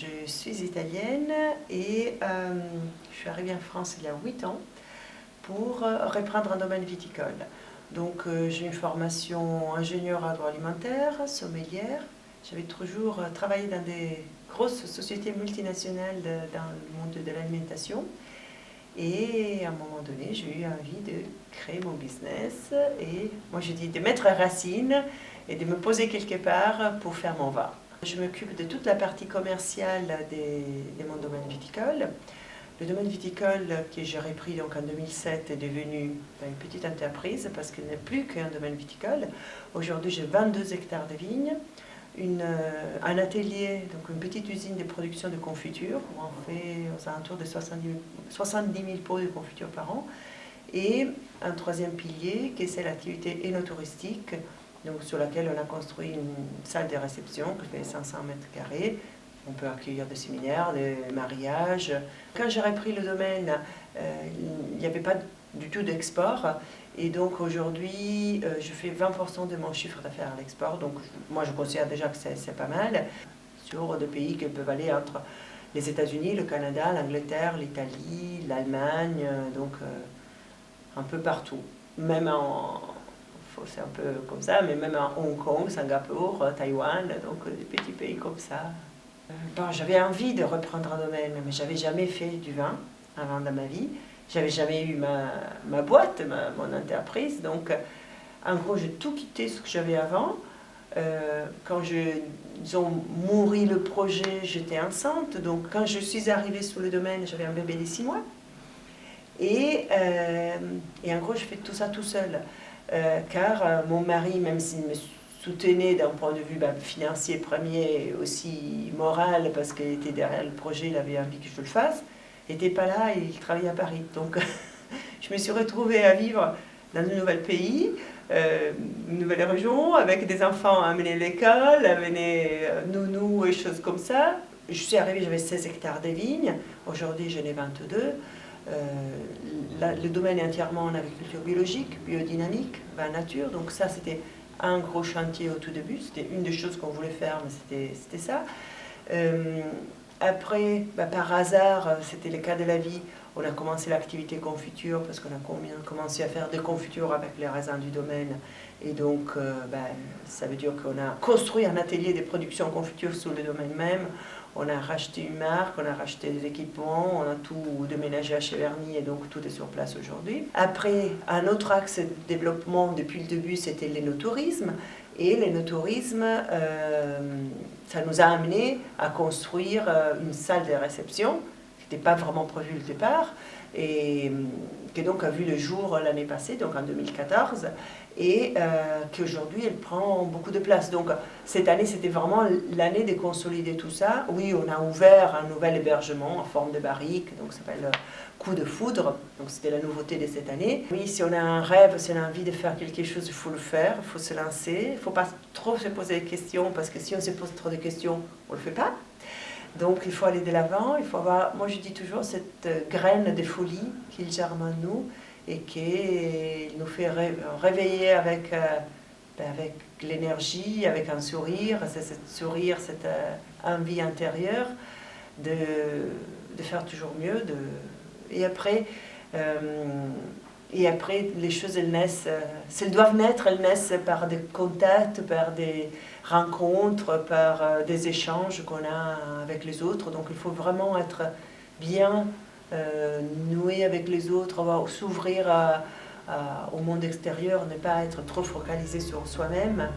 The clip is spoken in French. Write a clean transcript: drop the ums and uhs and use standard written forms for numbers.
Je suis italienne et je suis arrivée en France il y a 8 ans pour reprendre un domaine viticole. Donc j'ai une formation ingénieur agroalimentaire, sommelière. J'avais toujours travaillé dans des grosses sociétés multinationales dans le monde de l'alimentation. Et à un moment donné, j'ai eu envie de créer mon business et moi je dis de mettre racine et de me poser quelque part pour faire mon vin. Je m'occupe de toute la partie commerciale de mon domaine viticole. Le domaine viticole que j'ai repris donc en 2007 est devenu une petite entreprise parce qu'il n'est plus qu'un domaine viticole. Aujourd'hui, j'ai 22 hectares de vignes, un atelier, donc une petite usine de production de confiture où on fait aux alentours de 70 000 pots de confiture par an, et un troisième pilier qui est l'activité énotouristique, donc sur laquelle on a construit une salle de réception qui fait 500 mètres carrés. On peut accueillir des séminaires, des mariages. Quand j'ai repris le domaine, il n'y avait pas du tout d'export. Et donc aujourd'hui, je fais 20% de mon chiffre d'affaires à l'export. Donc moi, je considère déjà que c'est pas mal. Sur des pays qui peuvent aller entre les États-Unis, le Canada, l'Angleterre, l'Italie, l'Allemagne, donc un peu partout. Même c'est un peu comme ça, mais même à Hong Kong, Singapour, Taïwan, donc des petits pays comme ça. Bon, j'avais envie de reprendre un domaine, mais j'avais jamais fait du vin avant dans ma vie. J'avais jamais eu ma boîte, mon entreprise. Donc, en gros, j'ai tout quitté ce que j'avais avant. Quand ils ont mouru le projet, j'étais enceinte. Donc, quand je suis arrivée sur le domaine, j'avais un bébé de 6 mois. Et en gros, je fais tout ça tout seul. Car mon mari, même s'il me soutenait d'un point de vue financier premier et aussi moral, parce qu'il était derrière le projet, il avait envie que je le fasse, n'était pas là et il travaillait à Paris. Donc je me suis retrouvée à vivre dans un nouvel pays, une nouvelle région, avec des enfants à amener à l'école, à amener nounou et choses comme ça. Je suis arrivée, j'avais 16 hectares de vignes, aujourd'hui j'en ai 22. Le domaine est entièrement en agriculture biologique, biodynamique, vin nature, donc ça c'était un gros chantier au tout début, c'était une des choses qu'on voulait faire, mais c'était ça. Après, par hasard, c'était le cas de la vie, on a commencé l'activité confiture parce qu'on a commencé à faire des confitures avec les raisins du domaine. Et donc, ça veut dire qu'on a construit un atelier de production confiture sur le domaine même. On a racheté une marque, on a racheté des équipements, on a tout déménagé à Cheverny et donc tout est sur place aujourd'hui. Après, un autre axe de développement depuis le début, c'était l'énotourisme. Et l'énotourisme, ça nous a amené à construire une salle de réception qui n'était pas vraiment prévue au départ et qui donc a vu le jour l'année passée, donc en 2014, et qui aujourd'hui elle prend beaucoup de place. Donc cette année c'était vraiment l'année de consolider tout ça. Oui, on a ouvert un nouvel hébergement en forme de barrique, donc ça s'appelle Coup de Foudre, donc c'était la nouveauté de cette année. Oui, si on a un rêve, si on a envie de faire quelque chose, il faut le faire, il faut se lancer, il ne faut pas trop se poser des questions, parce que si on se pose trop de questions, on ne le fait pas. Donc il faut aller de l'avant, il faut avoir, moi je dis toujours, cette graine de folie qu'il germe en nous et qui nous fait réveiller avec l'énergie, avec un sourire, cette envie intérieure de faire toujours mieux. Et après, les choses, elles naissent, si elles doivent naître, elles naissent par des contacts, par des rencontres, par des échanges qu'on a avec les autres. Donc il faut vraiment être bien noué avec les autres, s'ouvrir au monde extérieur, ne pas être trop focalisé sur soi-même.